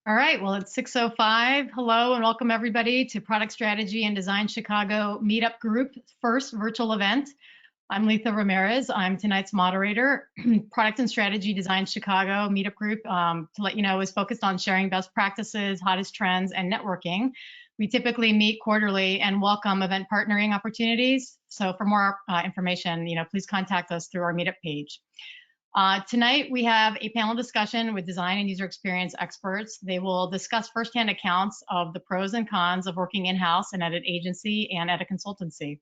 All right, well, it's 6:05. Hello and welcome everybody to Product Strategy and Design Chicago Meetup Group first virtual event. I'm Letha Ramirez. I'm tonight's moderator. Product and Strategy Design Chicago Meetup Group, to let you know, is focused on sharing best practices, hottest trends, and networking. We typically meet quarterly and welcome event partnering opportunities. So for more information, please contact us through our Meetup page. Tonight, we have a panel discussion with design and user experience experts. They will discuss firsthand accounts of the pros and cons of working in-house and at an agency and at a consultancy.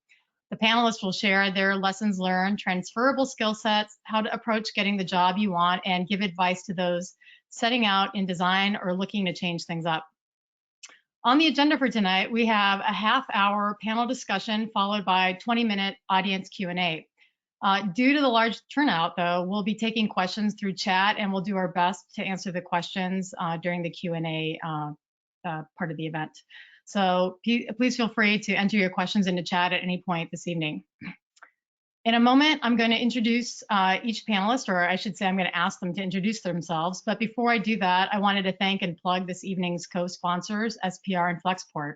The panelists will share their lessons learned, transferable skill sets, how to approach getting the job you want, and give advice to those setting out in design or looking to change things up. On the agenda for tonight, we have a half-hour panel discussion followed by 20-minute audience Q&A. Due to the large turnout, though, we'll be taking questions through chat, and we'll do our best to answer the questions during the Q&A part of the event. So please feel free to enter your questions into chat at any point this evening. In a moment, I'm going to introduce each panelist, or I should say I'm going to ask them to introduce themselves. But before I do that, I wanted to thank and plug this evening's co-sponsors, SPR and Flexport.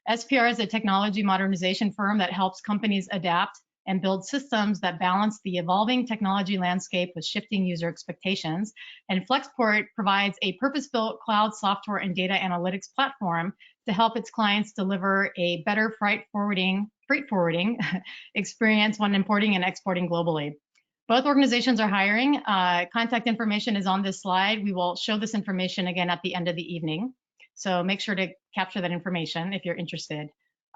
SPR is a technology modernization firm that helps companies adapt and build systems that balance the evolving technology landscape with shifting user expectations. And Flexport provides a purpose-built cloud software and data analytics platform to help its clients deliver a better freight forwarding experience when importing and exporting globally. Both organizations are hiring. Contact information is on this slide. We will show this information again at the end of the evening. So make sure to capture that information if you're interested.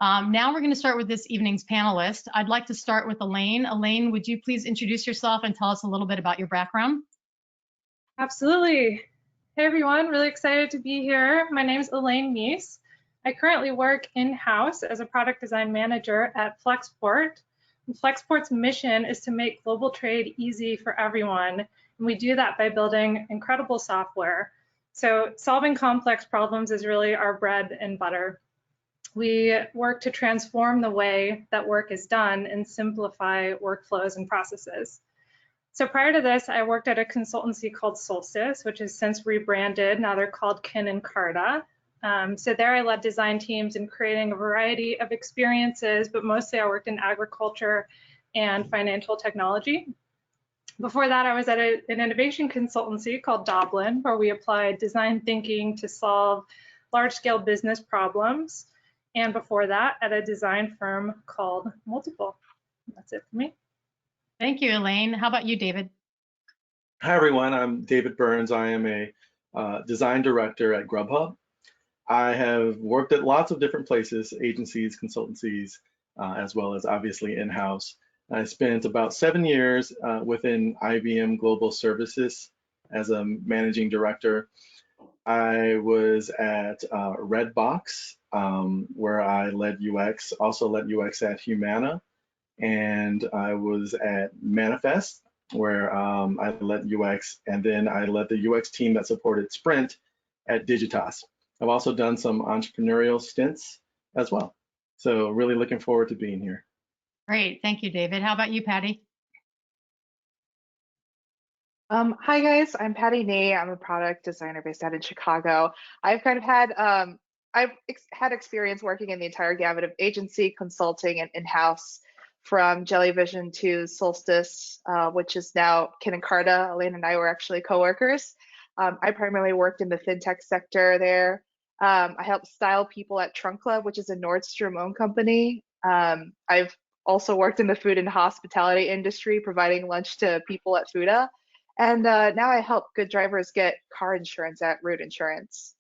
Now we're going to start with this evening's panelist. I'd like to start with Elaine. Elaine, would you please introduce yourself and tell us a little bit about your background? Absolutely. Hey everyone, really excited to be here. My name is Elaine Meese. I currently work in-house as a product design manager at Flexport. And Flexport's mission is to make global trade easy for everyone. And we do that by building incredible software. So solving complex problems is really our bread and butter. We work to transform the way that work is done and simplify workflows and processes. So prior to this, I worked at a consultancy called Solstice, which has since rebranded. Now they're called Kin and Carta. So there I led design teams in creating a variety of experiences, but mostly I worked in agriculture and financial technology. Before that, I was at an innovation consultancy called Doblin, where we applied design thinking to solve large-scale business problems. And before that, at a design firm called Multiple. That's it for me. Thank you, Elaine. How about you, David? Hi, everyone. I'm David Burns. I am a design director at Grubhub. I have worked at lots of different places, agencies, consultancies, as well as obviously in-house. I spent about 7 years within IBM Global Services as a managing director. I was at Redbox, where I led UX, also led UX at Humana, and I was at Manifest, where I led UX, and then I led the UX team that supported Sprint at Digitas. I've also done some entrepreneurial stints as well. So really looking forward to being here. Great, thank you, David. How about you, Patty? Hi guys, I'm Patty Nee. I'm a product designer based out in Chicago. I've had experience working in the entire gamut of agency, consulting, and in-house, from Jellyvision to Solstice, which is now Kin and Carta. Elaine and I were actually coworkers. I primarily worked in the fintech sector there. I helped style people at Trunk Club, which is a Nordstrom-owned company. I've also worked in the food and hospitality industry, providing lunch to people at Fuda. And now I help good drivers get car insurance at Root Insurance.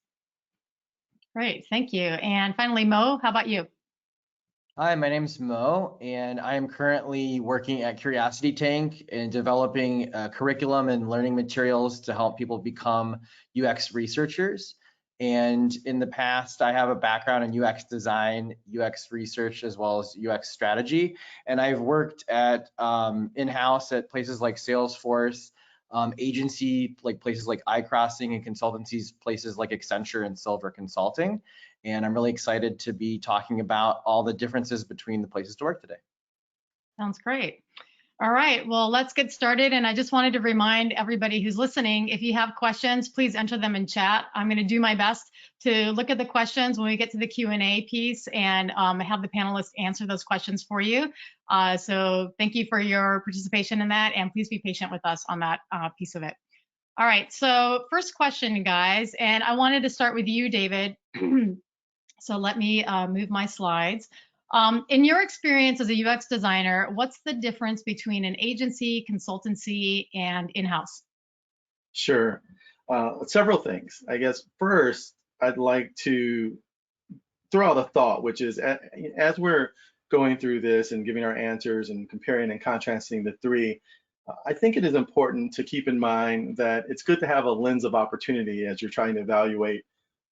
Great, thank you. And finally, Mo, how about you? Hi, my name's Mo, and I'm currently working at Curiosity Tank and developing curriculum and learning materials to help people become UX researchers. And in the past, I have a background in UX design, UX research, as well as UX strategy. And I've worked at in-house at places like Salesforce, agency like places like iCrossing, and consultancies places like Accenture and Silver Consulting. And I'm really excited to be talking about all the differences between the places to work today. Sounds great. All right, well, let's get started. And I just wanted to remind everybody who's listening, if you have questions, please enter them in chat. I'm going to do my best to look at the questions when we get to the Q&A piece and have the panelists answer those questions for you. So thank you for your participation in that, and please be patient with us on that piece of it. All right, so first question, guys, and I wanted to start with you, David. So let me move my slides. In your experience as a UX designer, what's the difference between an agency, consultancy, and in-house? Sure. Several things. I guess first, I'd like to throw out a thought, which is as we're going through this and giving our answers and comparing and contrasting the three, I think it is important to keep in mind that it's good to have a lens of opportunity as you're trying to evaluate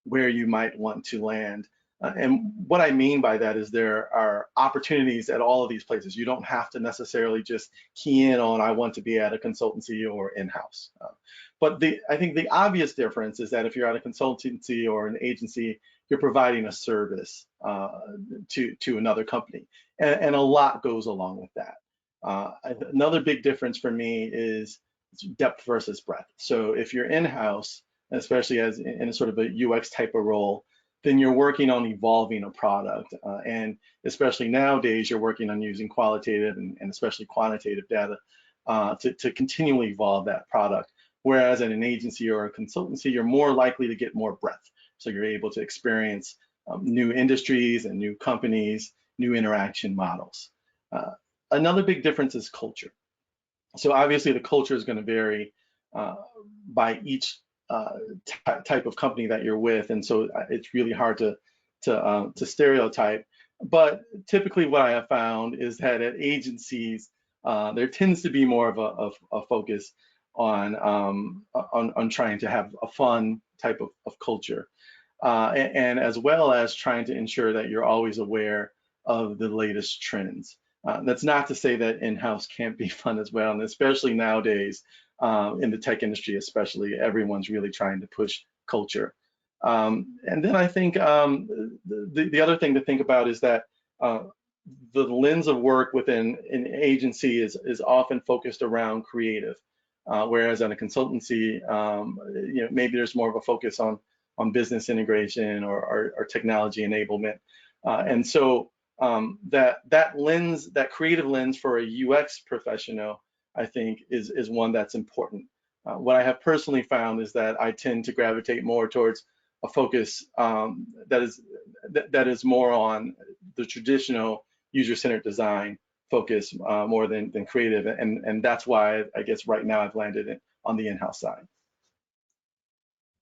where you might want to land. And what I mean by that is there are opportunities at all of these places. You don't have to necessarily just key in on I want to be at a consultancy or in-house. But I think the obvious difference is that if you're at a consultancy or an agency, you're providing a service to another company, and a lot goes along with that. Another big difference for me is depth versus breadth. So if you're in-house, especially as in a sort of a UX type of role, then you're working on evolving a product. And especially nowadays, you're working on using qualitative and especially quantitative data to continually evolve that product. Whereas in an agency or a consultancy, you're more likely to get more breadth. So you're able to experience new industries and new companies, new interaction models. Another big difference is culture. So obviously the culture is going to vary by each type of company that you're with, and so it's really hard to stereotype. But typically, what I have found is that at agencies, there tends to be more of a focus on trying to have a fun type of culture, and as well as trying to ensure that you're always aware of the latest trends. That's not to say that in-house can't be fun as well, and especially nowadays in the tech industry, especially, everyone's really trying to push culture. And then I think the other thing to think about is that the lens of work within an agency is often focused around creative, whereas on a consultancy, maybe there's more of a focus on business integration or technology enablement, and so that lens, that creative lens for a UX professional, I think is one that's important. What I have personally found is that I tend to gravitate more towards a focus that is more on the traditional user-centered design focus more than creative, and that's why I guess right now I've landed on the in-house side.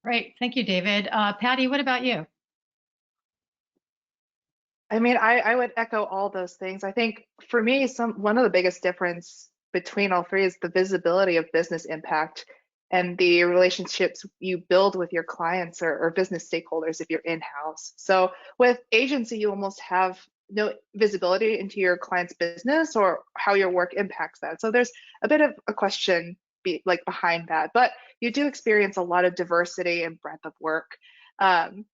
Great, thank you, David. Patty, what about you? I mean, I would echo all those things. I think for me, one of the biggest difference between all three is the visibility of business impact and the relationships you build with your clients or business stakeholders if you're in-house. So with agency, you almost have no visibility into your client's business or how your work impacts that. So there's a bit of a question behind that, but you do experience a lot of diversity and breadth of work. And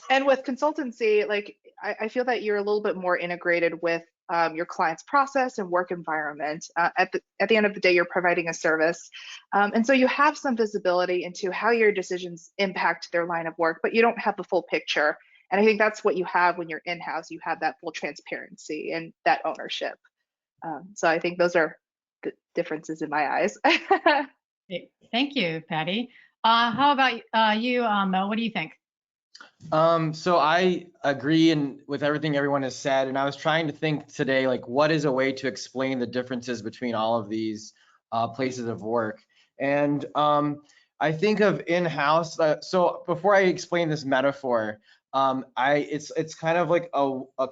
with consultancy, I feel that you're a little bit more integrated with your client's process and work environment. At the end of the day, you're providing a service. And so you have some visibility into how your decisions impact their line of work, but you don't have the full picture. And I think that's what you have when you're in-house. You have that full transparency and that ownership. So I think those are the differences in my eyes. Thank you, Patty. How about you, Mo? What do you think? So I agree with everything everyone has said, and I was trying to think today, what is a way to explain the differences between all of these places of work. And I think of in-house. So before I explain this metaphor, it's kind of like a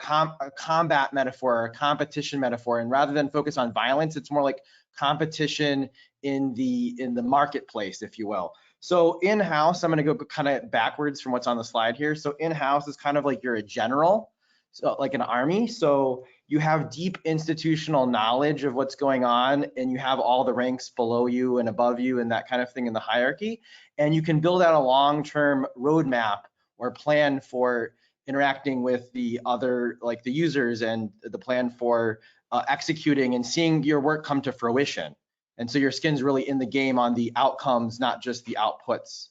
combat metaphor, or a competition metaphor, and rather than focus on violence, it's more like competition in the marketplace, if you will. So in-house, I'm going to go kind of backwards from what's on the slide here. So in-house is kind of like you're a general, so like an army. So you have deep institutional knowledge of what's going on, and you have all the ranks below you and above you and that kind of thing in the hierarchy. And you can build out a long-term roadmap or plan for interacting with the other, like the users, and the plan for executing and seeing your work come to fruition. And so your skin's really in the game on the outcomes, not just the outputs.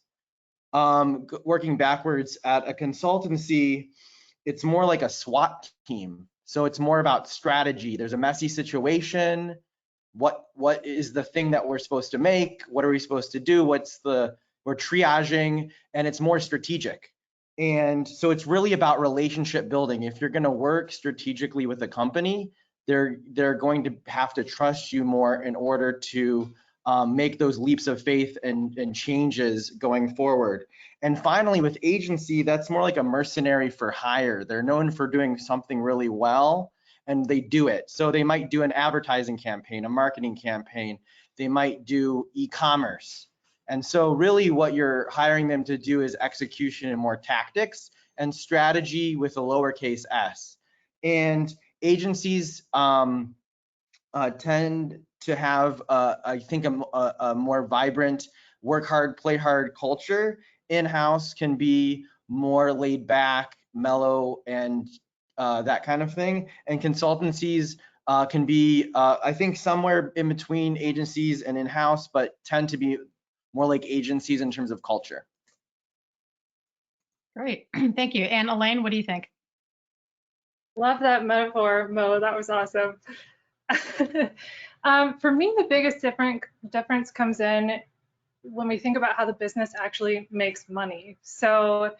Working backwards at a consultancy, it's more like a SWAT team. So it's more about strategy. There's a messy situation. What is the thing that we're supposed to make? What are we supposed to do? We're triaging, and it's more strategic. And so it's really about relationship building. If you're going to work strategically with a company, they're going to have to trust you more in order to make those leaps of faith and changes going forward. And finally, with agency, that's more like a mercenary for hire. They're known for doing something really well, and they do it. So they might do an advertising campaign, a marketing campaign. They might do e-commerce. And so really what you're hiring them to do is execution and more tactics and strategy with a lowercase s. And agencies tend to have, I think, a more vibrant work hard, play hard culture. In-house can be more laid back, mellow, and that kind of thing. And consultancies can be, I think, somewhere in between agencies and in-house, but tend to be more like agencies in terms of culture. Great, thank you. And Elaine, what do you think? Love that metaphor, Mo. That was awesome. For me, the biggest difference comes in when we think about how the business actually makes money. So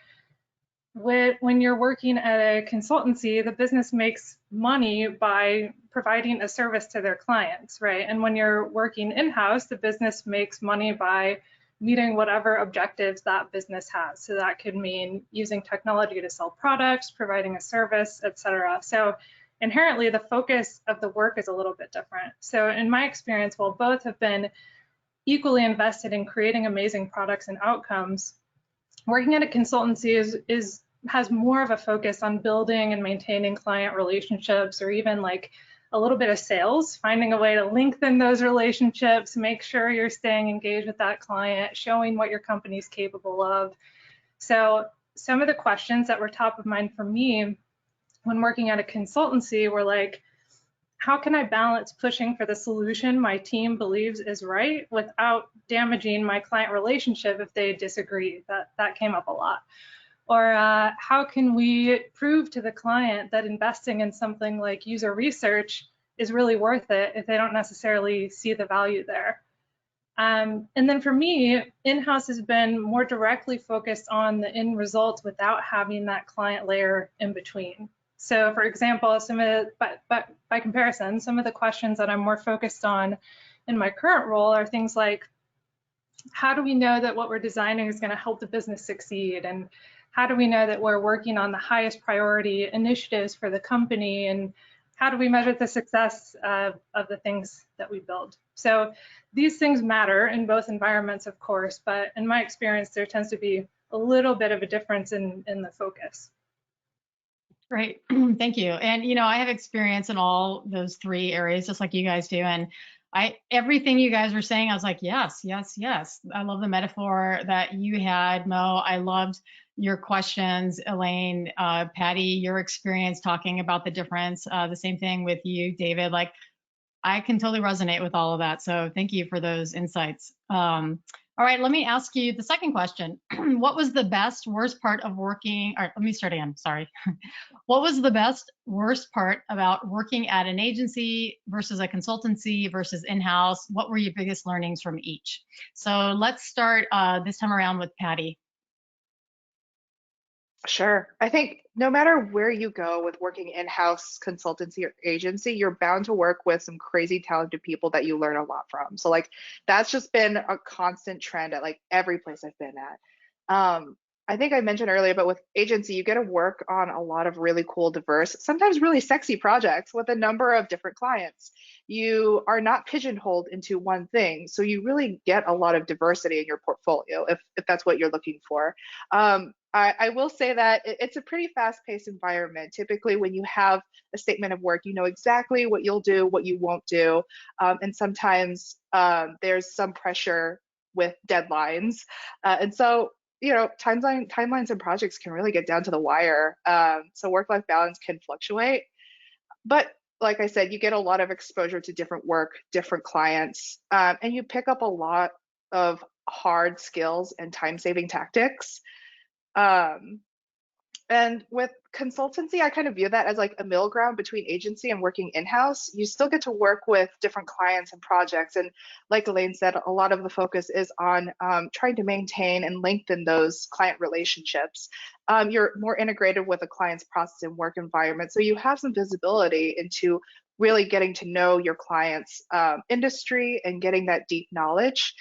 when you're working at a consultancy, the business makes money by providing a service to their clients, right? And when you're working in-house, the business makes money by meeting whatever objectives that business has. So that could mean using technology to sell products, providing a service, etc. So inherently, the focus of the work is a little bit different. So in my experience, while both have been equally invested in creating amazing products and outcomes, working at a consultancy has more of a focus on building and maintaining client relationships, or even like a little bit of sales, finding a way to lengthen those relationships, make sure you're staying engaged with that client, showing what your company's capable of. So some of the questions that were top of mind for me when working at a consultancy were like, how can I balance pushing for the solution my team believes is right without damaging my client relationship if they disagree? That came up a lot. Or how can we prove to the client that investing in something like user research is really worth it if they don't necessarily see the value there? And then for me, in-house has been more directly focused on the end results without having that client layer in between. So for example, by comparison, some of the questions that I'm more focused on in my current role are things like, how do we know that what we're designing is going to help the business succeed? And how do we know that we're working on the highest priority initiatives for the company? And how do we measure the success of the things that we build? So these things matter in both environments, of course, but in my experience, there tends to be a little bit of a difference in the focus. Great, thank you. And I have experience in all those three areas, just like you guys do. And everything you guys were saying, I was like, yes, yes, yes. I love the metaphor that you had, Mo. I loved your questions, Elaine, Patty, your experience talking about the difference. The same thing with you, David. Like, I can totally resonate with all of that. So thank you for those insights. All right, let me ask you the second question. What was the best, worst part of working, or let me start again, sorry. What was the best, worst part about working at an agency versus a consultancy versus in-house? What were your biggest learnings from each? So let's start this time around with Patty. Sure. I think no matter where you go with working in-house, consultancy, or agency, you're bound to work with some crazy talented people that you learn a lot from. So like that's just been a constant trend at like every place I've been at. I think I mentioned earlier, but with agency, you get to work on a lot of really cool, diverse, sometimes really sexy projects with a number of different clients. You are not pigeonholed into one thing. So you really get a lot of diversity in your portfolio if that's what you're looking for. I will say that it's a pretty fast-paced environment. Typically, when you have a statement of work, you know exactly what you'll do, what you won't do. And sometimes there's some pressure with deadlines. And so timelines and projects can really get down to the wire. So work-life balance can fluctuate. But like I said, you get a lot of exposure to different work, different clients, and you pick up a lot of hard skills and time-saving tactics. And with consultancy, I kind of view that as like a middle ground between agency and working in-house. You still get to work with different clients and projects. And like Elaine said, a lot of the focus is on trying to maintain and lengthen those client relationships. You're more integrated with a client's process and work environment. So you have some visibility into really getting to know your client's industry and getting that deep knowledge.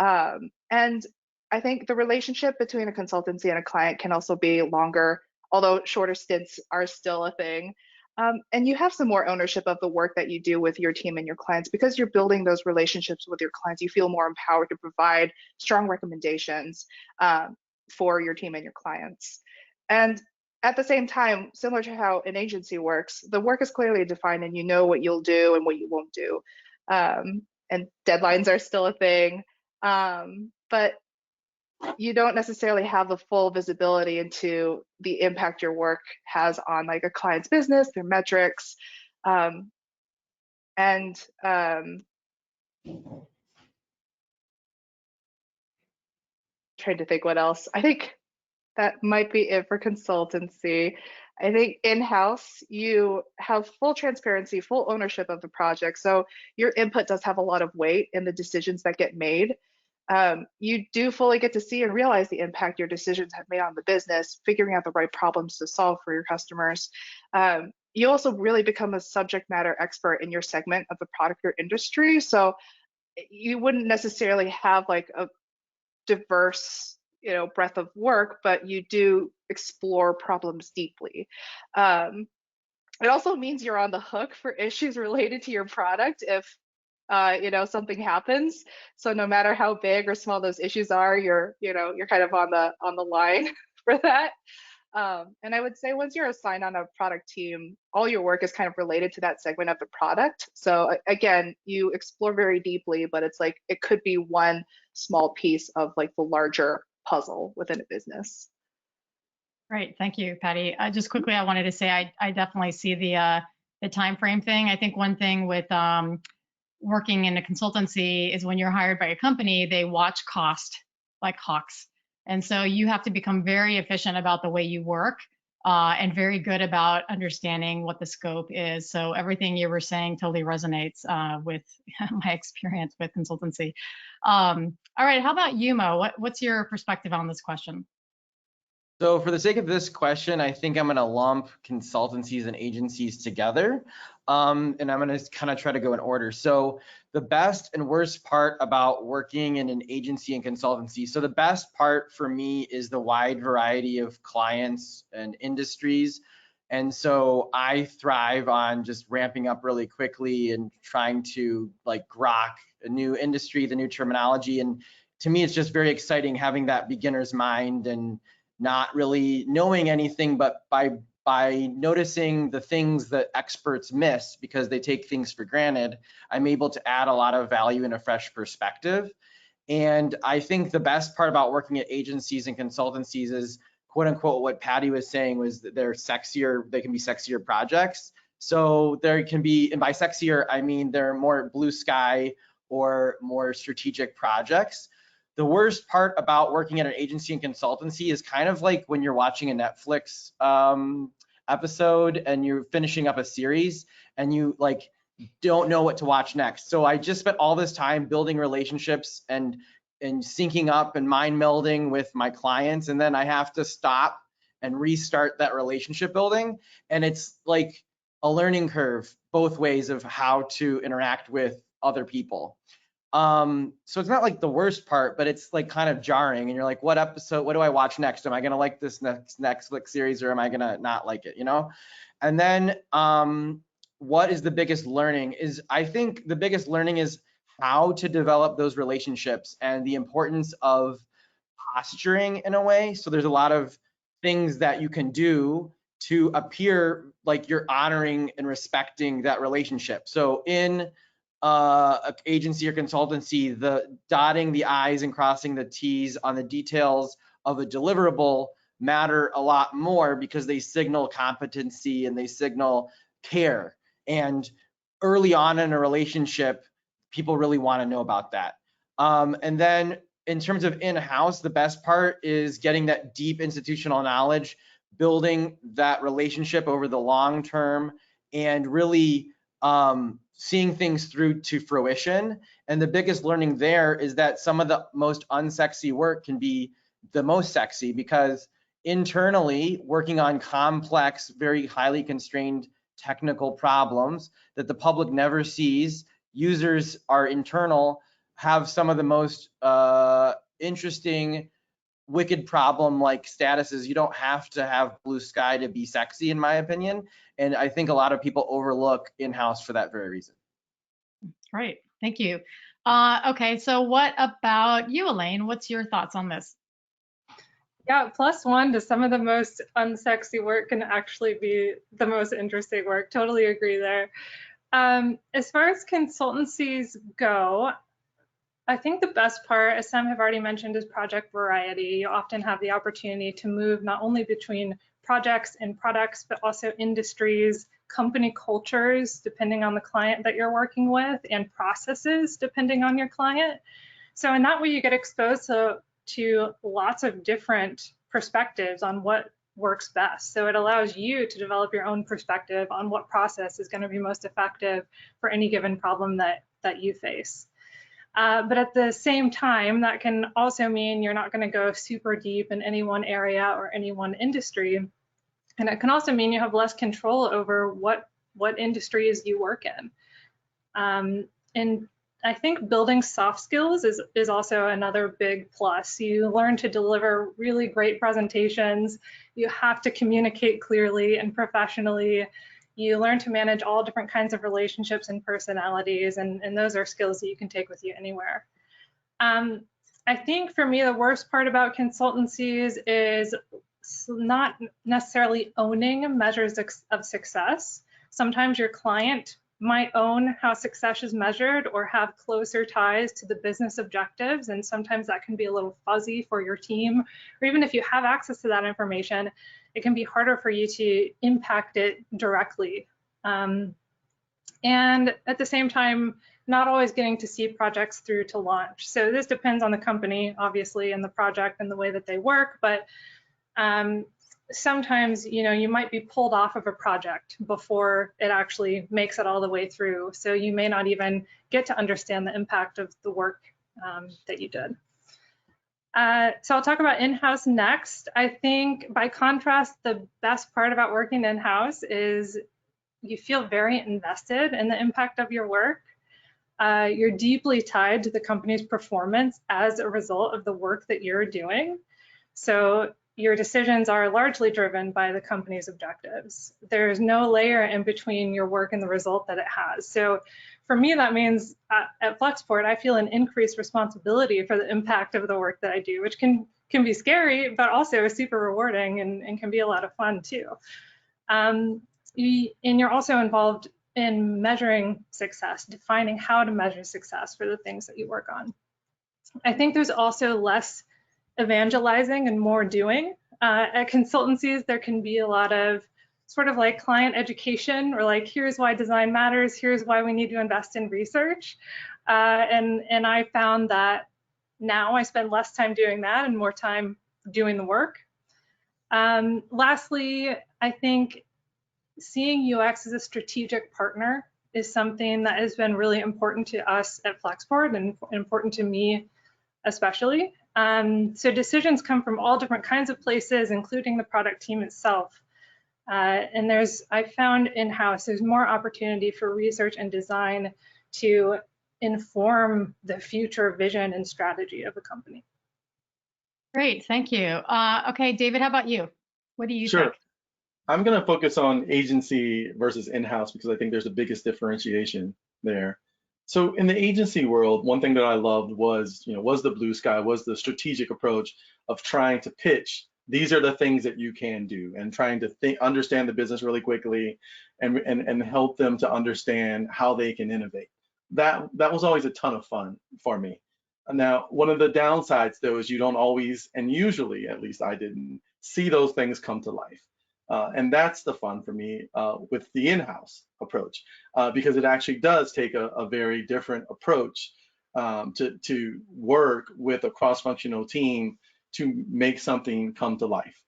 And I think the relationship between a consultancy and a client can also be longer, although shorter stints are still a thing. And you have some more ownership of the work that you do with your team and your clients. Because you're building those relationships with your clients, you feel more empowered to provide strong recommendations for your team and your clients. And at the same time, similar to how an agency works, the work is clearly defined and you know what you'll do and what you won't do. And deadlines are still a thing. But you don't necessarily have the full visibility into the impact your work has on like a client's business, their metrics, trying to think what else. I think that might be it for consultancy. I think in-house, you have full transparency, full ownership of the project. So your input does have a lot of weight in the decisions that get made. You do fully get to see and realize the impact your decisions have made on the business, figuring out the right problems to solve for your customers. You also really become a subject matter expert in your segment of the product or industry. So you wouldn't necessarily have like a diverse, breadth of work, but you do explore problems deeply. It also means you're on the hook for issues related to your product if something happens. So no matter how big or small those issues are, you're kind of on the line for that. And I would say once you're assigned on a product team, all your work is kind of related to that segment of the product. So again, you explore very deeply, but it's like it could be one small piece of like the larger puzzle within a business. Great, thank you, Patty. Just quickly, I wanted to say I definitely see the time frame thing. I think one thing with working in a consultancy is when you're hired by a company, they watch cost like hawks. And so you have to become very efficient about the way you work and very good about understanding what the scope is. So everything you were saying totally resonates with my experience with consultancy. All right, how about you, Mo? What's your perspective on this question? So for the sake of this question, I think I'm going to lump consultancies and agencies together. And I'm going to kind of try to go in order. So the best and worst part about working in an agency and consultancy. So the best part for me is the wide variety of clients and industries. And so I thrive on just ramping up really quickly and trying to like grok a new industry, the new terminology. And to me, it's just very exciting having that beginner's mind and not really knowing anything, but by noticing the things that experts miss because they take things for granted, I'm able to add a lot of value and a fresh perspective. And I think the best part about working at agencies and consultancies is, quote unquote, what Patty was saying was that they're sexier, they can be sexier projects. So there can be, and by sexier, I mean they're more blue sky or more strategic projects. The worst part about working at an agency and consultancy is kind of like when you're watching a Netflix episode and you're finishing up a series and you like don't know what to watch next. So I just spent all this time building relationships and syncing up and mind melding with my clients, and then I have to stop and restart that relationship building. And it's like a learning curve both ways of how to interact with other people. So it's not like the worst part, but it's like kind of jarring and you're like, what episode, what do I watch next? Am I going to like this next Netflix series or am I going to not like it, And then what is the biggest learning is, I think the biggest learning is how to develop those relationships and the importance of posturing in a way. So there's a lot of things that you can do to appear like you're honoring and respecting that relationship. So in agency or consultancy, the dotting the I's and crossing the T's on the details of a deliverable matter a lot more because they signal competency and they signal care. And early on in a relationship, people really want to know about that. And then in terms of in-house, the best part is getting that deep institutional knowledge, building that relationship over the long term, and really seeing things through to fruition. And the biggest learning there is that some of the most unsexy work can be the most sexy, because internally, working on complex, very highly constrained technical problems that the public never sees, users are internal, have some of the most interesting, wicked problem like statuses. You don't have to have blue sky to be sexy, in my opinion. And I think a lot of people overlook in-house for that very reason. Great, thank you. Okay, so what about you, Elaine? What's your thoughts on this? Yeah, +1 to some of the most unsexy work can actually be the most interesting work. Totally agree there. As far as consultancies go, I think the best part, as some have already mentioned, is project variety. You often have the opportunity to move not only between projects and products, but also industries, company cultures, depending on the client that you're working with, and processes, depending on your client. So in that way, you get exposed to lots of different perspectives on what works best. So it allows you to develop your own perspective on what process is going to be most effective for any given problem that you face. But at the same time, that can also mean you're not going to go super deep in any one area or any one industry. And it can also mean you have less control over what industries you work in. And I think building soft skills is also another big plus. You learn to deliver really great presentations. You have to communicate clearly and professionally. You learn to manage all different kinds of relationships and personalities, and those are skills that you can take with you anywhere. I think for me, the worst part about consultancies is not necessarily owning measures of success. Sometimes your client might own how success is measured or have closer ties to the business objectives, and sometimes that can be a little fuzzy for your team, or even if you have access to that information, it can be harder for you to impact it directly. And at the same time, not always getting to see projects through to launch. So this depends on the company, obviously, and the project and the way that they work, but sometimes, you might be pulled off of a project before it actually makes it all the way through. So you may not even get to understand the impact of the work that you did. So I'll talk about in-house next. I think by contrast, the best part about working in-house is you feel very invested in the impact of your work. You're deeply tied to the company's performance as a result of the work that you're doing. So your decisions are largely driven by the company's objectives. There's no layer in between your work and the result that it has. So for me, that means at Flexport, I feel an increased responsibility for the impact of the work that I do, which can be scary, but also super rewarding and can be a lot of fun too. And you're also involved in measuring success, defining how to measure success for the things that you work on. I think there's also less evangelizing and more doing. At consultancies, there can be a lot of sort of like client education, or like, here's why design matters, here's why we need to invest in research. And I found that now I spend less time doing that and more time doing the work. Lastly, I think seeing UX as a strategic partner is something that has been really important to us at Flexport and important to me especially. So decisions come from all different kinds of places, including the product team itself. And I found in-house, there's more opportunity for research and design to inform the future vision and strategy of a company. Great, thank you. Okay, David, how about you? What do you Sure. think? I'm going to focus on agency versus in-house because I think there's the biggest differentiation there. So in the agency world, one thing that I loved was the blue sky, was the strategic approach of trying to pitch. These are the things that you can do, and trying to understand the business really quickly and help them to understand how they can innovate. That was always a ton of fun for me. Now, one of the downsides though is you don't always, and usually at least I didn't, see those things come to life. And that's the fun for me with the in-house approach, because it actually does take a very different approach to work with a cross-functional team to make something come to life.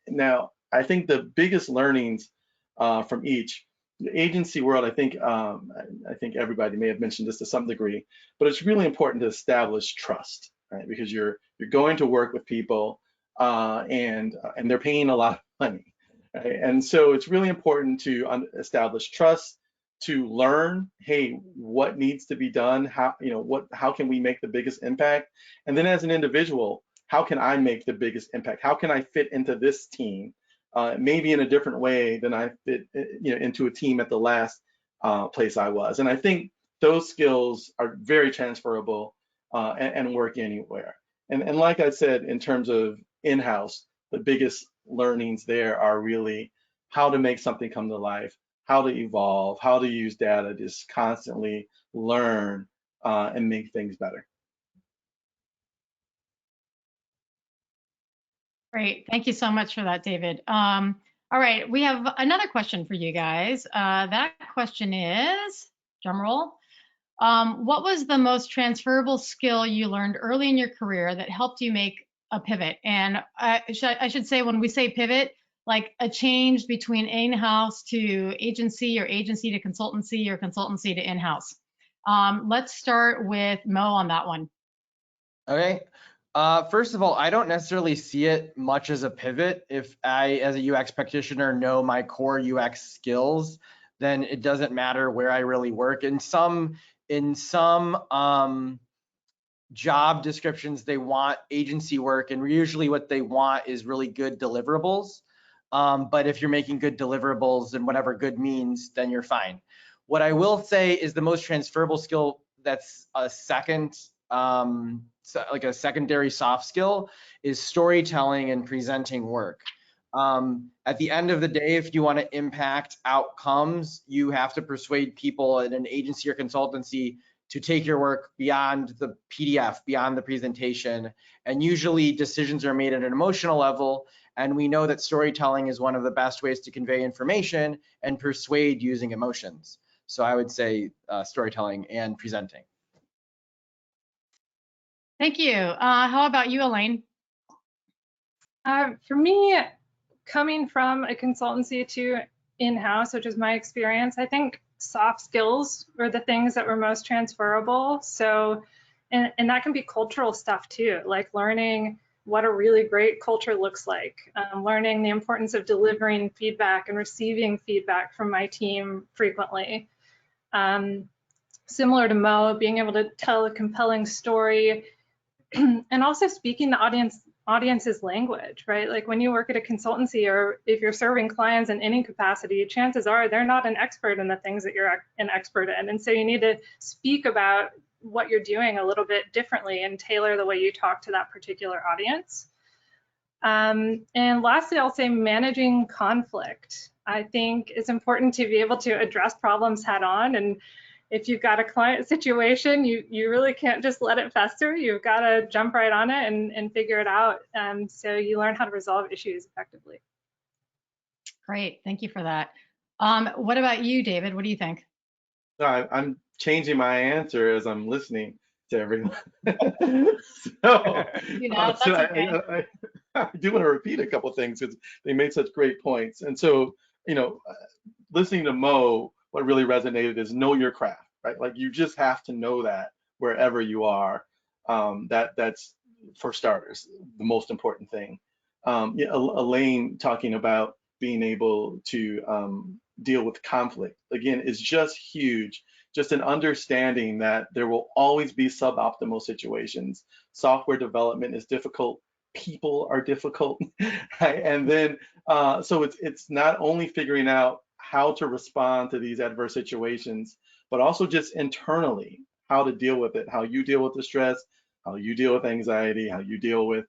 Now, I think the biggest learnings from each, the agency world, I think everybody may have mentioned this to some degree, but it's really important to establish trust, right? Because you're going to work with people and they're paying a lot of money, right? And so it's really important to establish trust, to learn, hey, what needs to be done? How can we make the biggest impact? And then as an individual, how can I make the biggest impact? How can I fit into this team? Maybe in a different way than I fit, into a team at the last place I was. And I think those skills are very transferable and work anywhere. And like I said, in terms of in-house, the biggest learnings there are really how to make something come to life, how to evolve, how to use data, just constantly learn and make things better. Great. Thank you so much for that, David. All right, we have another question for you guys. That question is, drum roll, what was the most transferable skill you learned early in your career that helped you make a pivot? And I should say, when we say pivot, like a change between in-house to agency, or agency to consultancy, or consultancy to in-house. Let's start with Mo on that one. Okay. First of all, I don't necessarily see it much as a pivot. If I, as a UX practitioner, know my core UX skills, then it doesn't matter where I really work. In some job descriptions, they want agency work, and usually what they want is really good deliverables. But if you're making good deliverables, and whatever good means, then you're fine. What I will say is the most transferable skill that's a second, like a secondary soft skill, is storytelling and presenting work. At the end of the day, if you want to impact outcomes, you have to persuade people in an agency or consultancy to take your work beyond the PDF, beyond the presentation. And usually decisions are made at an emotional level. And we know that storytelling is one of the best ways to convey information and persuade using emotions. So I would say storytelling and presenting. Thank you. How about you, Elaine? For me, coming from a consultancy to in-house, which is my experience, I think soft skills were the things that were most transferable. So, and that can be cultural stuff too, like learning what a really great culture looks like, learning the importance of delivering feedback and receiving feedback from my team frequently. Similar to Mo, being able to tell a compelling story and also speaking the audience's language, right? Like when you work at a consultancy, or if you're serving clients in any capacity, chances are they're not an expert in the things that you're an expert in. And so you need to speak about what you're doing a little bit differently and tailor the way you talk to that particular audience. And lastly, I'll say managing conflict. I think it's important to be able to address problems head on. And if you've got a client situation, you really can't just let it fester. You've got to jump right on it and figure it out. So you learn how to resolve issues effectively. Great, thank you for that. What about you, David? What do you think? I'm changing my answer as I'm listening to everyone. So, That's okay. I do want to repeat a couple things because they made such great points. And so, listening to Mo, what really resonated is know your craft, right? Like you just have to know that wherever you are. That's for starters, the most important thing. Elaine talking about being able to deal with conflict, again, is just huge. Just an understanding that there will always be suboptimal situations. Software development is difficult. People are difficult. Right? And then, so it's not only figuring out how to respond to these adverse situations, but also just internally how to deal with it, how you deal with the stress, how you deal with anxiety, how you deal with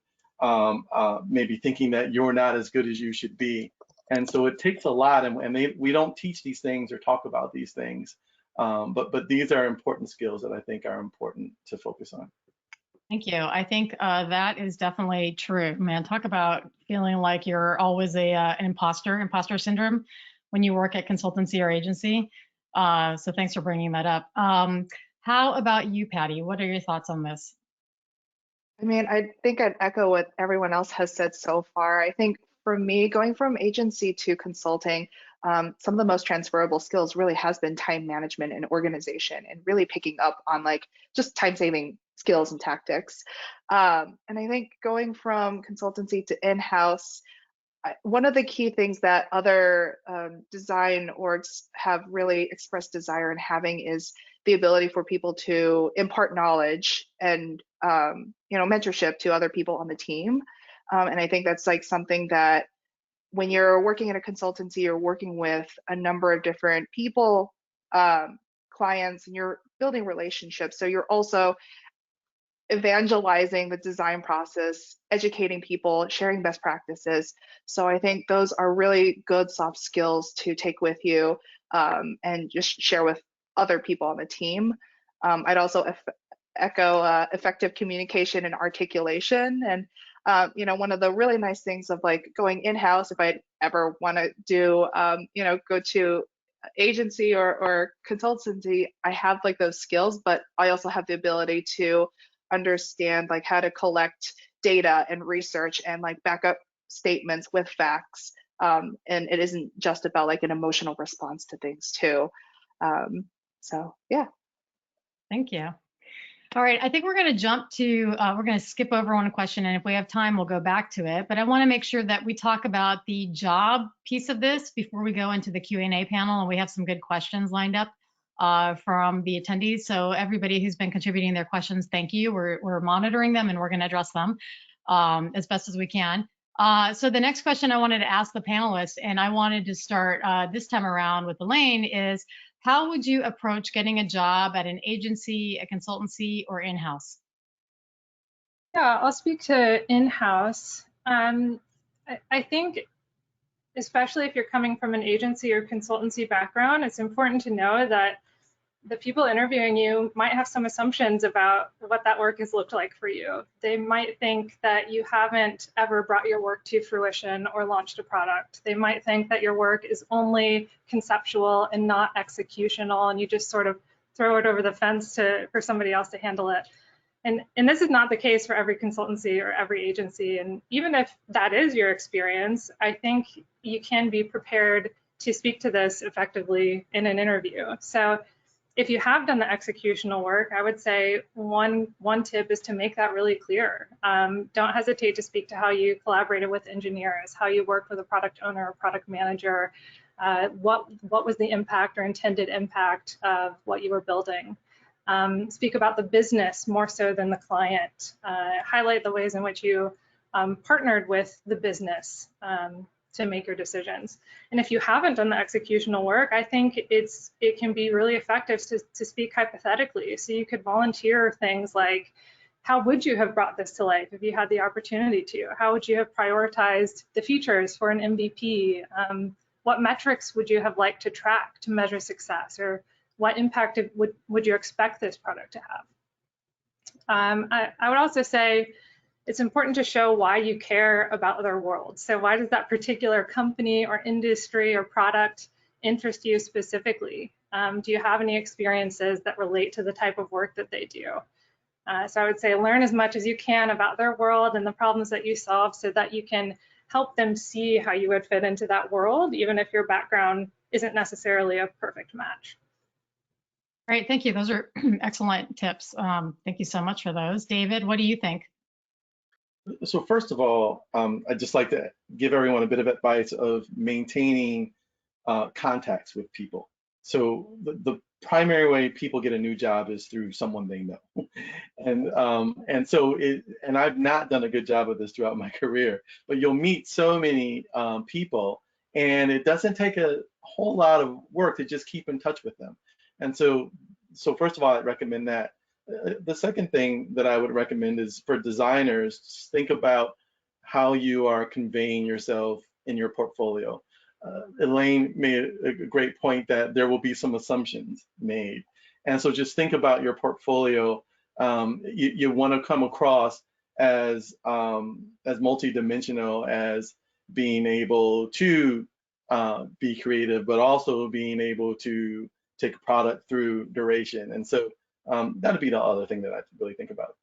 maybe thinking that you're not as good as you should be. And so it takes a lot, and we don't teach these things or talk about these things, but these are important skills that I think are important to focus on. Thank you. I think that is definitely true, man. Talk about feeling like you're always an imposter syndrome when you work at consultancy or agency. So thanks for bringing that up. How about you, Patty? What are your thoughts on this? I mean, I think I'd echo what everyone else has said so far. I think for me, going from agency to consulting, some of the most transferable skills really has been time management and organization, and really picking up on like just time saving skills and tactics. And I think going from consultancy to in-house, one of the key things that other design orgs have really expressed desire in having is the ability for people to impart knowledge and mentorship to other people on the team. And I think that's like something that when you're working in a consultancy, you're working with a number of different people, clients, and you're building relationships. So you're also evangelizing the design process, educating people, sharing best practices. So I think those are really good soft skills to take with you and just share with other people on the team. I'd also echo effective communication and articulation. And one of the really nice things of like going in-house, if I'd ever want to do, go to agency or consultancy, I have like those skills, but I also have the ability to understand like how to collect data and research and like backup statements with facts. And it isn't just about like an emotional response to things too. So yeah. Thank you. All right, I think we're going to jump to, we're going to skip over one question, and if we have time, we'll go back to it. But I want to make sure that we talk about the job piece of this before we go into the Q&A panel, and we have some good questions lined up from the attendees. So everybody who's been contributing their questions, thank you. We're monitoring them, and we're going to address them as best as we can. So the next question I wanted to ask the panelists, and I wanted to start this time around with Elaine, is how would you approach getting a job at an agency, a consultancy, or in-house? Yeah, I'll speak to in-house. I think, especially if you're coming from an agency or consultancy background, it's important to know that the people interviewing you might have some assumptions about what that work has looked like for you. They might think that you haven't ever brought your work to fruition or launched a product. They might think that your work is only conceptual and not executional, and you just sort of throw it over the fence for somebody else to handle it. And this is not the case for every consultancy or every agency. And even if that is your experience, I think you can be prepared to speak to this effectively in an interview. So if you have done the executional work, I would say one tip is to make that really clear. Don't hesitate to speak to how you collaborated with engineers, how you worked with a product owner or product manager, what was the impact or intended impact of what you were building. Speak about the business more so than the client. Highlight the ways in which you partnered with the business to make your decisions. And if you haven't done the executional work, I think it can be really effective to speak hypothetically. So you could volunteer things like, how would you have brought this to life if you had the opportunity to? How would you have prioritized the features for an MVP? What metrics would you have liked to track to measure success? Or what impact would you expect this product to have? I would also say it's important to show why you care about other worlds. So why does that particular company or industry or product interest you specifically? Do you have any experiences that relate to the type of work that they do? So I would say learn as much as you can about their world and the problems that you solve so that you can help them see how you would fit into that world, even if your background isn't necessarily a perfect match. Great, thank you. Those are excellent tips. Thank you so much for those. David, what do you think? So first of all, I'd just like to give everyone a bit of advice of maintaining contacts with people. So the primary way people get a new job is through someone they know, and I've not done a good job of this throughout my career. But you'll meet so many people, and it doesn't take a whole lot of work to just keep in touch with them. And so first of all, I'd recommend that. The second thing that I would recommend is for designers, think about how you are conveying yourself in your portfolio. Elaine made a great point that there will be some assumptions made. And so just think about your portfolio you want to come across as multidimensional as being able to be creative, but also being able to take a product through duration. And so that'd be the other thing that I really think about.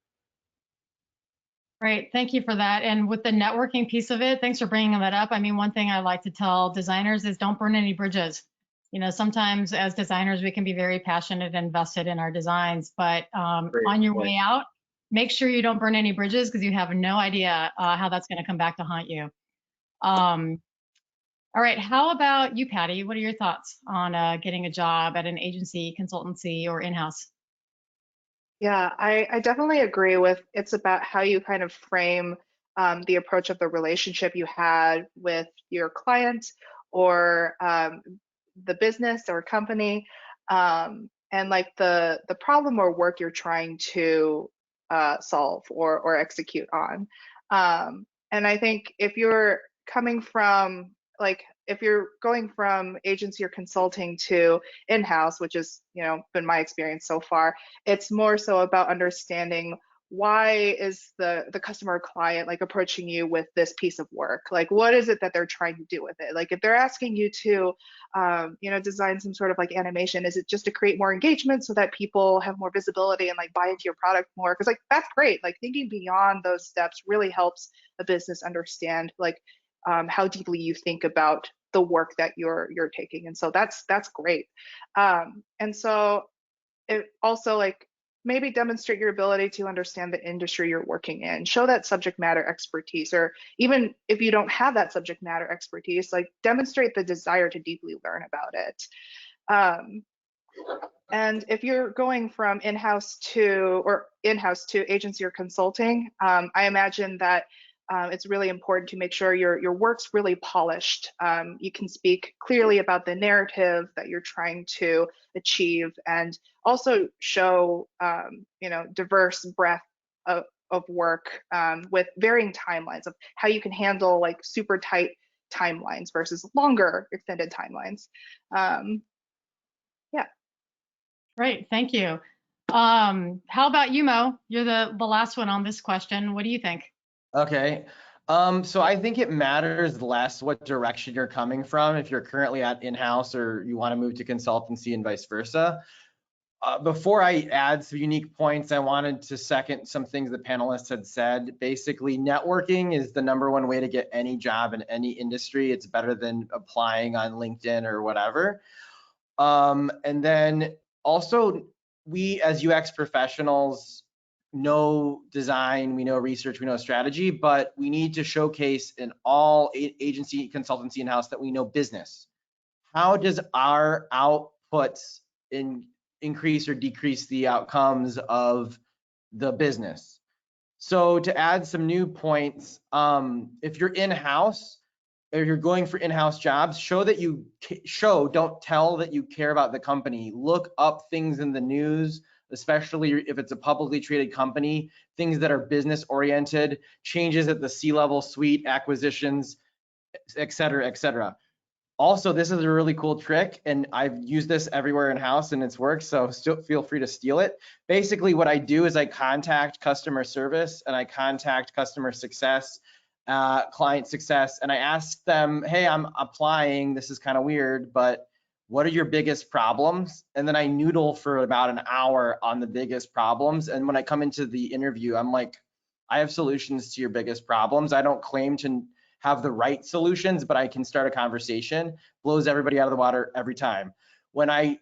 Great, thank you for that. And with the networking piece of it, thanks for bringing that up. I mean, one thing I like to tell designers is don't burn any bridges. You know, sometimes as designers, we can be very passionate and invested in our designs, but on your way out, make sure you don't burn any bridges because you have no idea how that's going to come back to haunt you. All right, how about you, Patty? What are your thoughts on getting a job at an agency, consultancy, or in-house? Yeah, I definitely agree with it's about how you kind of frame the approach of the relationship you had with your client or the business or company, and like the problem or work you're trying to solve or execute on. And I think if you're coming from if you're going from agency or consulting to in-house, which is been my experience so far, it's more so about understanding why is the customer or client like approaching you with this piece of work. Like, what is it that they're trying to do with it? Like, if they're asking you to design some sort of like animation, is it just to create more engagement so that people have more visibility and like buy into your product more? Because like that's great. Like, thinking beyond those steps really helps a business understand like how deeply you think about the work that you're taking. And so that's great. And so it also like maybe demonstrate your ability to understand the industry you're working in, show that subject matter expertise, or even if you don't have that subject matter expertise, like demonstrate the desire to deeply learn about it. And if you're going from in-house to agency or consulting, I imagine that it's really important to make sure your work's really polished. You can speak clearly about the narrative that you're trying to achieve, and also show diverse breadth of work with varying timelines of how you can handle like super tight timelines versus longer extended timelines. Yeah. Great, thank you. How about you, Mo? You're the last one on this question. What do you think? Okay. So I think it matters less what direction you're coming from if you're currently at in-house or you want to move to consultancy and vice versa. Before I add some unique points, I wanted to second some things the panelists had said. Basically, networking is the #1 way to get any job in any industry. It's better than applying on LinkedIn or whatever. And then also, we as UX professionals know design, we know research, we know strategy, but we need to showcase in all agency, consultancy, in-house that we know business. How does our outputs increase or decrease the outcomes of the business? So to add some new points, if you're in-house, or you're going for in-house jobs, don't tell that you care about the company. Look up things in the news, especially if it's a publicly traded company, things that are business oriented, changes at the C-level suite, acquisitions, et cetera, et cetera. Also, this is a really cool trick, and I've used this everywhere in-house and it's worked, so still feel free to steal it. Basically, what I do is I contact customer service and I contact customer success, client success, and I ask them, hey, I'm applying, this is kind of weird, but what are your biggest problems? And then I noodle for about an hour on the biggest problems. And when I come into the interview, I'm like, I have solutions to your biggest problems. I don't claim to have the right solutions, but I can start a conversation. Blows everybody out of the water every time. When I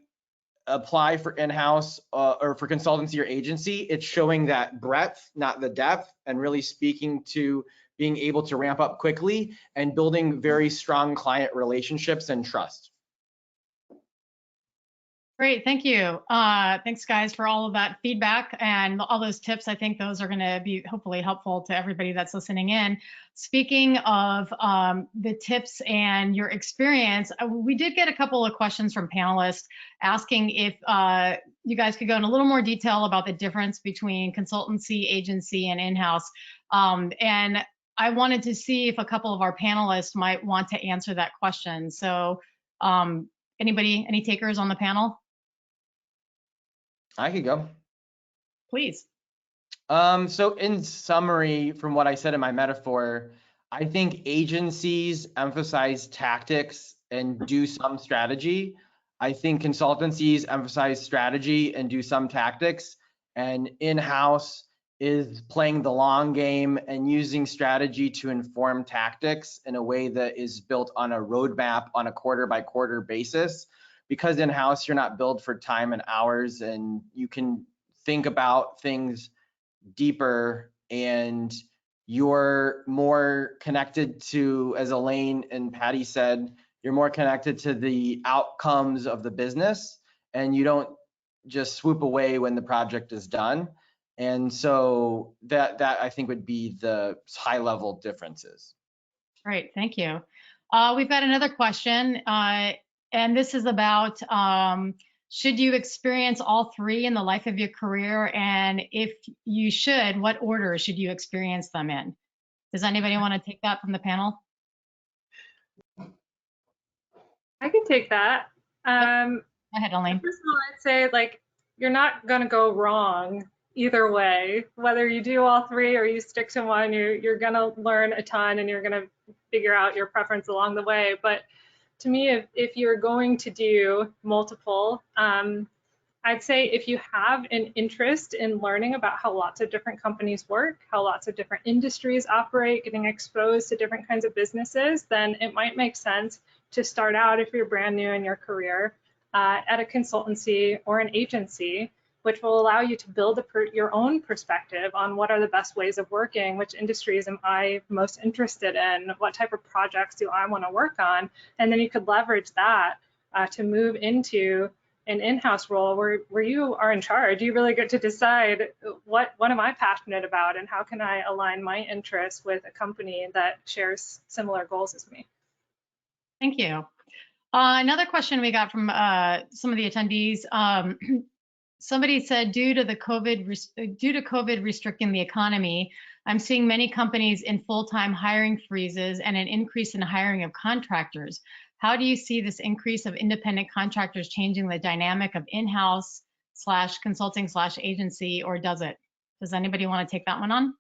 apply for in-house or for consultancy or agency, it's showing that breadth, not the depth, and really speaking to being able to ramp up quickly and building very strong client relationships and trust. Great, thank you. Thanks, guys, for all of that feedback and all those tips. I think those are going to be hopefully helpful to everybody that's listening in. Speaking of the tips and your experience, we did get a couple of questions from panelists asking if you guys could go in a little more detail about the difference between consultancy, agency, and in-house. And I wanted to see if a couple of our panelists might want to answer that question. So any takers on the panel? I could go. Please. So in summary, from what I said in my metaphor, I think agencies emphasize tactics and do some strategy. I think consultancies emphasize strategy and do some tactics, and in-house is playing the long game and using strategy to inform tactics in a way that is built on a roadmap on a quarter by quarter basis. Because in-house, you're not billed for time and hours, and you can think about things deeper, and you're more connected to, as Elaine and Patty said, you're more connected to the outcomes of the business, and you don't just swoop away when the project is done. And so that I think would be the high level differences. Great, thank you. We've got another question, and this is about should you experience all three in the life of your career? And if you should, what order should you experience them in? Does anybody want to take that from the panel? I can take that. Go ahead, Elaine. First of all, I'd say like you're not going to go wrong either way. Whether you do all three or you stick to one, you're going to learn a ton and you're going to figure out your preference along the way. But to me, if you're going to do multiple, I'd say if you have an interest in learning about how lots of different companies work, how lots of different industries operate, getting exposed to different kinds of businesses, then it might make sense to start out, if you're brand new in your career, at a consultancy or an agency, which will allow you to build your own perspective on what are the best ways of working, which industries am I most interested in, what type of projects do I want to work on, and then you could leverage that to move into an in-house role where you are in charge. You really get to decide what am I passionate about and how can I align my interests with a company that shares similar goals as me. Thank you. Another question we got from some of the attendees. Somebody said, due to COVID restricting the economy, I'm seeing many companies in full-time hiring freezes and an increase in hiring of contractors. How do you see this increase of independent contractors changing the dynamic of in-house / consulting / agency, or does it? Does anybody want to take that one on?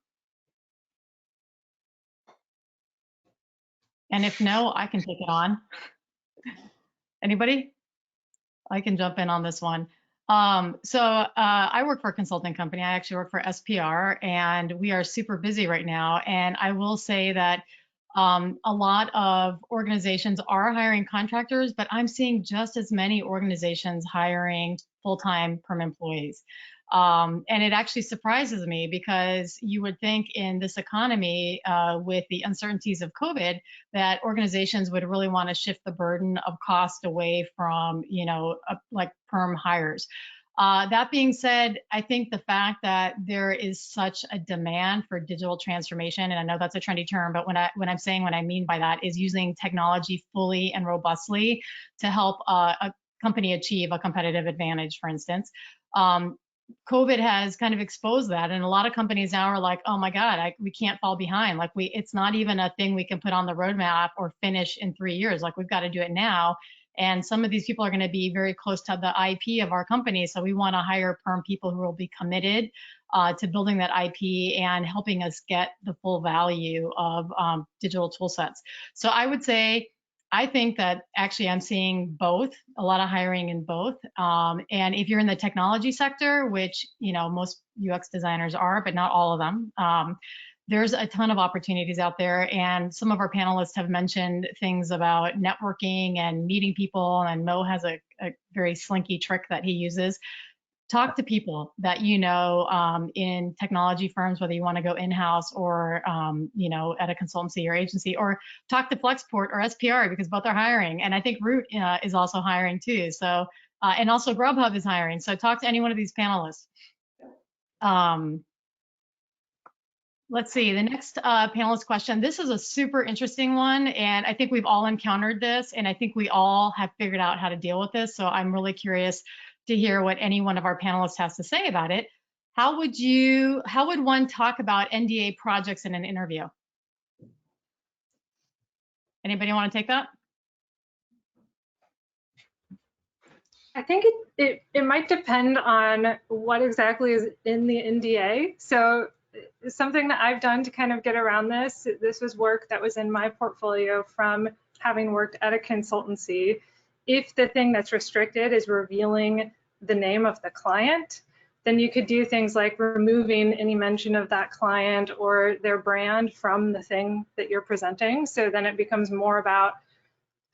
And if no, I can take it on. Anybody? I can jump in on this one. I work for a consulting company. I actually work for SPR, and we are super busy right now. And I will say that a lot of organizations are hiring contractors, but I'm seeing just as many organizations hiring full-time perm employees. And it actually surprises me, because you would think in this economy with the uncertainties of COVID that organizations would really want to shift the burden of cost away from, like perm hires. That being said, I think the fact that there is such a demand for digital transformation, and I know that's a trendy term, but what I mean by that is using technology fully and robustly to help a company achieve a competitive advantage, for instance. COVID has kind of exposed that, and a lot of companies now are like, oh my God, we can't fall behind. Like it's not even a thing we can put on the roadmap or finish in 3 years. Like we've got to do it now. And some of these people are going to be very close to the IP of our company. So we want to hire perm people who will be committed to building that IP and helping us get the full value of digital tool sets. So I would say, I think that actually I'm seeing both, a lot of hiring in both. And if you're in the technology sector, which most UX designers are, but not all of them, there's a ton of opportunities out there. And some of our panelists have mentioned things about networking and meeting people. And Mo has a very slinky trick that he uses. Talk to people that in technology firms, whether you want to go in-house or at a consultancy or agency, or talk to Flexport or SPR, because both are hiring. And I think Root is also hiring too. So and also Grubhub is hiring. So talk to any one of these panelists. Let's see, the next panelist question. This is a super interesting one, and I think we've all encountered this, and I think we all have figured out how to deal with this. So I'm really curious to hear what any one of our panelists has to say about it. How would one talk about NDA projects in an interview? Anybody want to take that? I think it might depend on what exactly is in the NDA. So something that I've done to kind of get around this was work that was in my portfolio from having worked at a consultancy. If the thing that's restricted is revealing the name of the client, then you could do things like removing any mention of that client or their brand from the thing that you're presenting. So then it becomes more about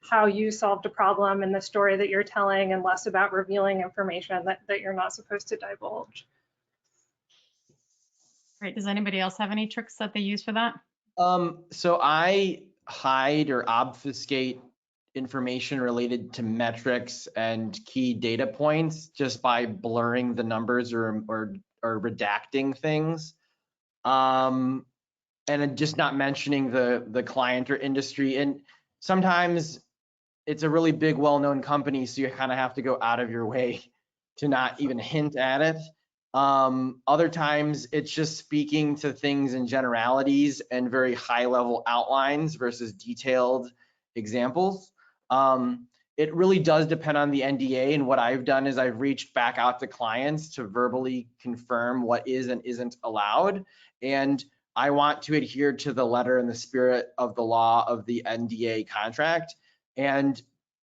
how you solved a problem and the story that you're telling, and less about revealing information that you're not supposed to divulge. Great. Does anybody else have any tricks that they use for that? So I hide or obfuscate information related to metrics and key data points just by blurring the numbers or redacting things. And just not mentioning the client or industry. And sometimes it's a really big, well-known company, so you kind of have to go out of your way to not even hint at it. Other times it's just speaking to things in generalities and very high-level outlines versus detailed examples. It really does depend on the NDA, and what I've done is I've reached back out to clients to verbally confirm what is and isn't allowed. And I want to adhere to the letter and the spirit of the law of the NDA contract. And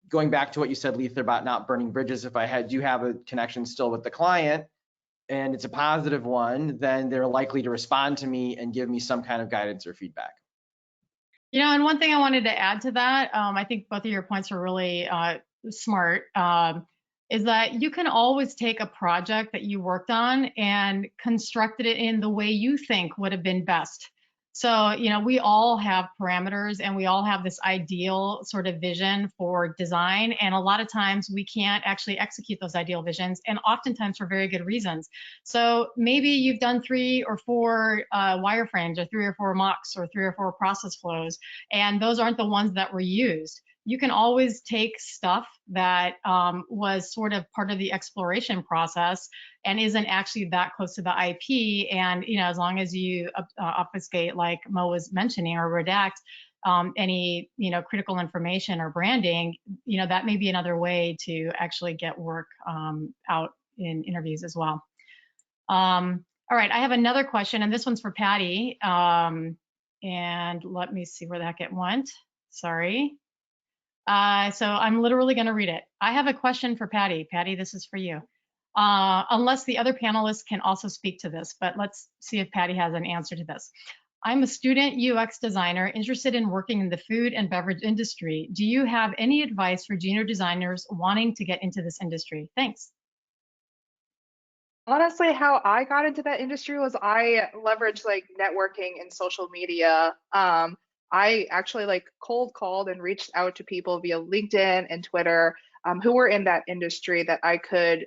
going back to what you said, Letha, about not burning bridges, if I do have a connection still with the client and it's a positive one, then they're likely to respond to me and give me some kind of guidance or feedback. You know, and one thing I wanted to add to that, I think both of your points are really smart, is that you can always take a project that you worked on and constructed it in the way you think would have been best. So, you know, we all have parameters and we all have this ideal sort of vision for design. And a lot of times we can't actually execute those ideal visions, and oftentimes for very good reasons. So maybe you've done 3 or 4 wireframes or 3 or 4 mocks or 3 or 4 process flows, and those aren't the ones that were used. You can always take stuff that was sort of part of the exploration process and isn't actually that close to the IP. And, you know, as long as you obfuscate, like Mo was mentioning, or redact any, you know, critical information or branding, you know, that may be another way to actually get work out in interviews as well. All right, I have another question, and this one's for Patty. And let me see where the heck it went. Sorry. So I'm literally going to read it. I have a question for Patty. Patty, this is for you. Unless the other panelists can also speak to this, but let's see if Patty has an answer to this. I'm a student UX designer interested in working in the food and beverage industry. Do you have any advice for junior designers wanting to get into this industry? Thanks. Honestly, how I got into that industry was I leveraged like networking and social media. I actually like cold called and reached out to people via LinkedIn and Twitter who were in that industry that I could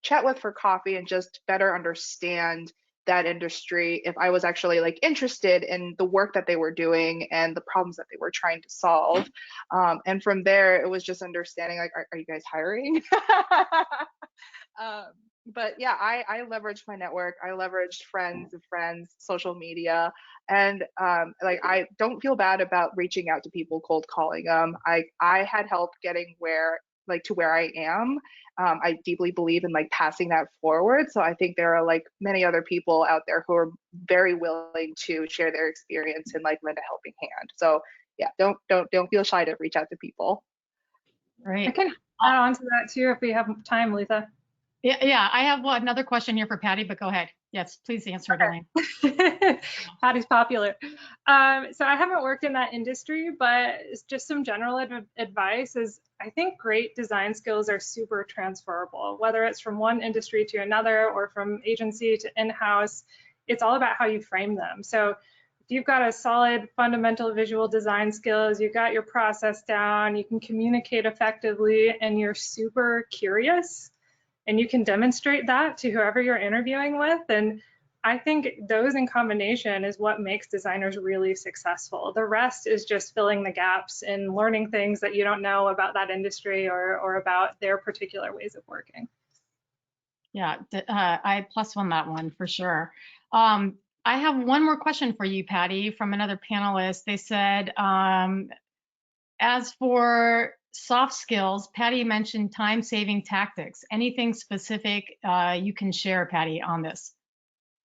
chat with for coffee and just better understand that industry if I was actually like interested in the work that they were doing and the problems that they were trying to solve. And from there, it was just understanding like, are you guys hiring? But yeah, I leveraged my network. I leveraged friends of friends, social media, and like I don't feel bad about reaching out to people, cold calling them. I had help getting to where I am. I deeply believe in like passing that forward. So I think there are like many other people out there who are very willing to share their experience and like lend a helping hand. So yeah, don't feel shy to reach out to people. Great. I can add on to that too if we have time, Letha. Yeah, I have another question here for Patty, but go ahead. Yes, please answer it, Elaine. Patty's popular. So I haven't worked in that industry, but just some general advice is I think great design skills are super transferable, whether it's from one industry to another or from agency to in-house. It's all about how you frame them. So if you've got a solid fundamental visual design skills, you've got your process down, you can communicate effectively, and you're super curious, and you can demonstrate that to whoever you're interviewing with. And I think those in combination is what makes designers really successful. The rest is just filling the gaps and learning things that you don't know about that industry or about their particular ways of working. Yeah, I +1 that one for sure. I have one more question for you, Patty, from another panelist. They said, as for soft skills, Patty mentioned time-saving tactics. Anything specific you can share, Patty, on this?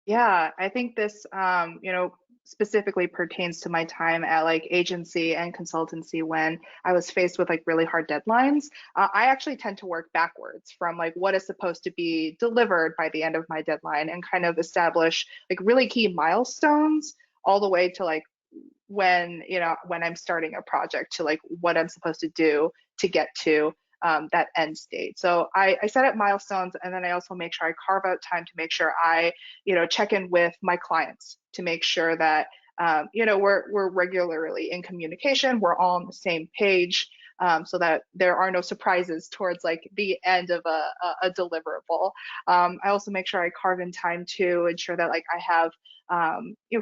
Yeah, I think this, specifically pertains to my time at like agency and consultancy when I was faced with like really hard deadlines. I actually tend to work backwards from like what is supposed to be delivered by the end of my deadline and kind of establish like really key milestones all the way to like when I'm starting a project to like what I'm supposed to do to get to that end state. So I set up milestones, and then I also make sure I carve out time to make sure I, check in with my clients to make sure that, we're regularly in communication, we're all on the same page, so that there are no surprises towards like the end of a deliverable. I also make sure I carve in time to ensure that like I have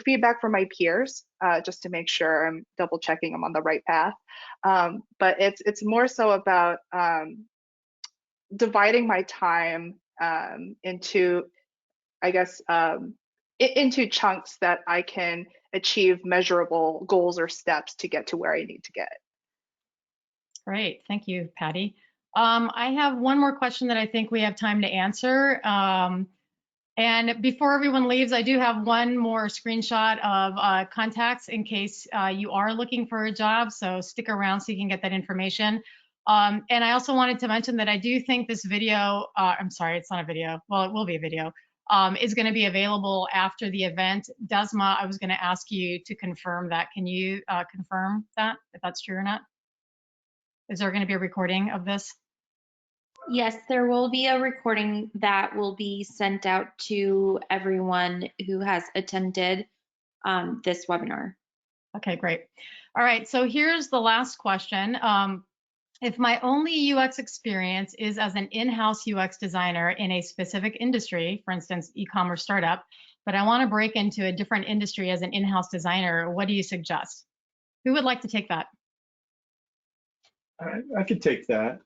feedback from my peers, just to make sure I'm double checking I'm on the right path. But it's more so about dividing my time into, I guess, into chunks that I can achieve measurable goals or steps to get to where I need to get. Great, thank you, Patty. I have one more question that I think we have time to answer. And before everyone leaves, I do have one more screenshot of contacts in case you are looking for a job. So stick around so you can get that information. And I also wanted to mention that I do think this video, I'm sorry, it's not a video. Well, it will be a video, is going to be available after the event. Desma, I was going to ask you to confirm that. Can you confirm that, if that's true or not? Is there going to be a recording of this? Yes, there will be a recording that will be sent out to everyone who has attended this webinar. Okay, great. All right, so here's the last question. If my only UX experience is as an in-house UX designer in a specific industry, for instance, e-commerce startup, but I want to break into a different industry as an in-house designer, what do you suggest? Who would like to take that? I could take that.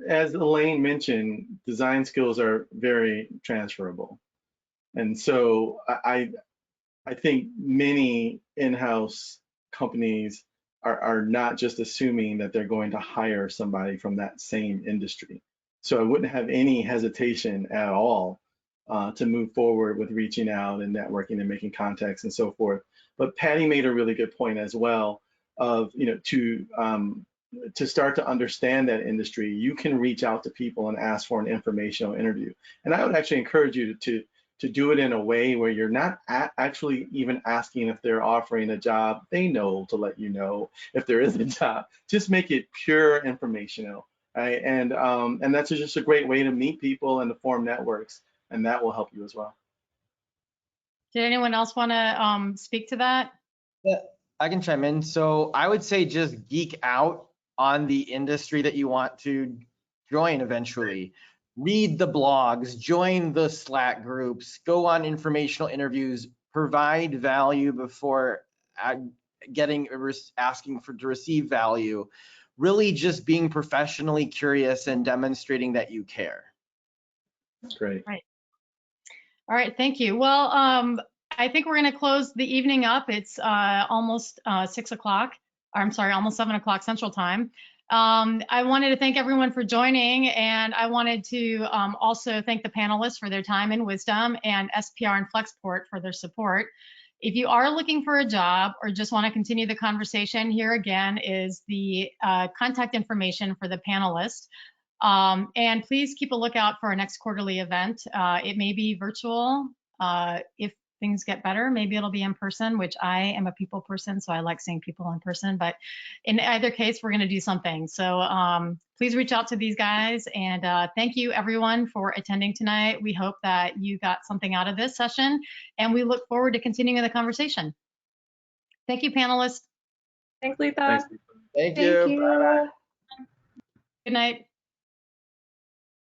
As Elaine mentioned, design skills are very transferable. And so I think many in-house companies are not just assuming that they're going to hire somebody from that same industry. So I wouldn't have any hesitation at all to move forward with reaching out and networking and making contacts and so forth. But Patty made a really good point as well of, to start to understand that industry, you can reach out to people and ask for an informational interview. And I would actually encourage you to do it in a way where you're not actually even asking if they're offering a job. They know to let you know if there is a job. Just make it pure informational, right? And that's just a great way to meet people and to form networks, and that will help you as well. Did anyone else want to speak to that? Yeah, I can chime in. So I would say just geek out on the industry that you want to join eventually. Read the blogs, join the Slack groups, go on informational interviews, provide value before asking to receive value. Really just being professionally curious and demonstrating that you care. That's great. Right. All right, thank you. Well, I think we're going to close the evening up. It's almost 6 o'clock. I'm sorry, almost 7 o'clock Central Time. I wanted to thank everyone for joining, and I wanted to also thank the panelists for their time and wisdom, and SPR and Flexport for their support. If you are looking for a job or just want to continue the conversation, here again is the contact information for the panelists. And please keep a lookout for our next quarterly event. It may be virtual. If things get better, maybe it'll be in person, which I am a people person, so I like seeing people in person. But in either case, we're going to do something. So please reach out to these guys. And thank you, everyone, for attending tonight. We hope that you got something out of this session, and we look forward to continuing the conversation. Thank you, panelists. Thanks, Letha. Thanks. Thank Thank you. you. Good night.